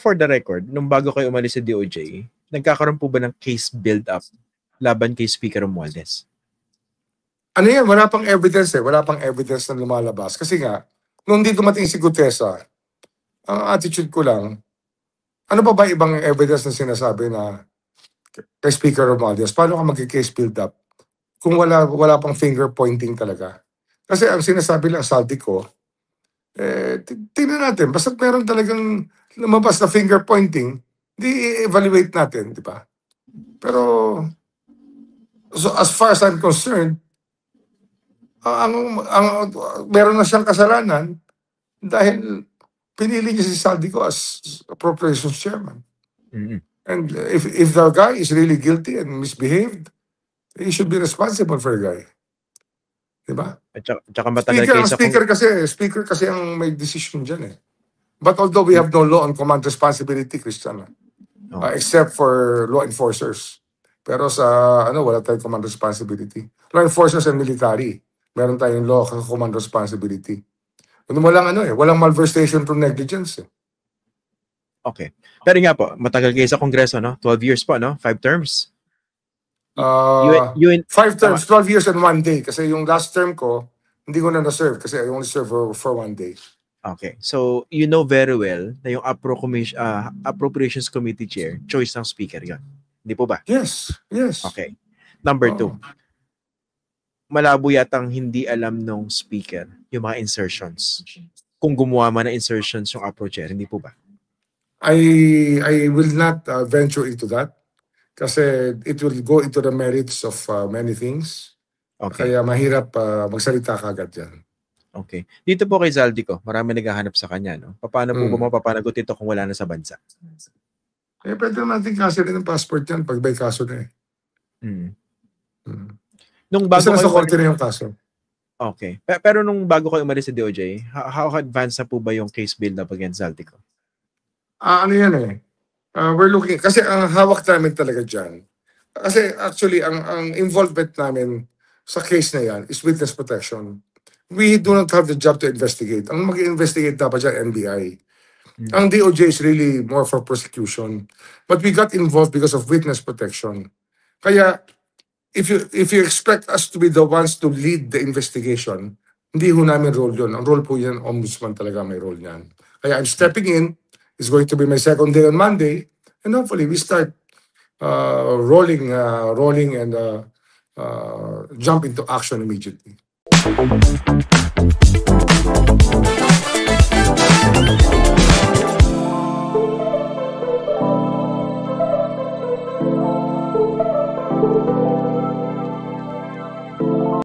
for the record, nung bago kayo umalis sa DOJ, nagkakaroon po ba ng case build-up laban kay Speaker Romualdez? Ano yan? Wala pang evidence eh. Wala pang evidence na lumalabas. Kasi nga, nung di dumating si Gutesa, ang attitude ko lang, ano ba ibang evidence na sinasabi na kay Speaker Romualdez? Paano ka mag-case build-up kung wala pang finger pointing talaga? Kasi ang sinasabi lang, saldi ko, tingnan natin, basta meron talagang lumabas na finger pointing, di evaluate natin, di ba? Pero, so as far as I'm concerned, meron na siyang kasalanan dahil pinili niya si Saldico as appropriations chairman. Mm-hmm. And if the guy is really guilty and misbehaved, he should be responsible for the guy. Diba? At saka matagal speaker kasi ang may decision dyan eh. But although we have no law on command responsibility, Christian, except for law enforcers. Pero sa wala tayong command responsibility. Law enforcers and military, meron tayong law command responsibility. Walang malversation through negligence eh. Okay. Pero nga po, matagal kayo sa Kongreso, no? 12 years po, no? 5 terms. 5 terms, 12 years and 1 day. Kasi yung last term ko, hindi ko na na-serve kasi I only serve for 1 day. Okay. So, you know very well na yung Appropriations Committee Chair, choice ng Speaker yun. Hindi po ba? Yes. Okay. Number 2. Malabo yatang hindi alam nung Speaker yung mga insertions. Kung gumawa man ng insertions yung Appro Chair, hindi po ba? I will not venture into that. Kasi it will go into the merits of many things. Okay. Kaya mahirap magsalita kagad yan. Okay. Dito po kay Zaldico, marami naghahanap sa kanya. No? Paano po ba mapapanagot ito kung wala na sa bansa? Pwede natin kaso rin ng passport yan pag may kaso na eh. Nung bago sa korte na yung kaso. Okay. Pero nung bago kayo umalis sa DOJ, how advanced na po ba yung case build-up against Zaldico? Ano yan eh. We're looking, kasi ang hawak namin talaga dyan, kasi actually ang involvement namin sa case na yan is witness protection. We do not have the job to investigate. Ang mag-investigate dapat dyan, NBI. Ang DOJ is really more for prosecution. But we got involved because of witness protection. Kaya, if you expect us to be the ones to lead the investigation, hindi ho namin role yun. Ang role po yan, ombudsman talaga may role yan. Kaya I'm stepping in. It's going to be my second day on Monday, and hopefully we start rolling and jump into action immediately.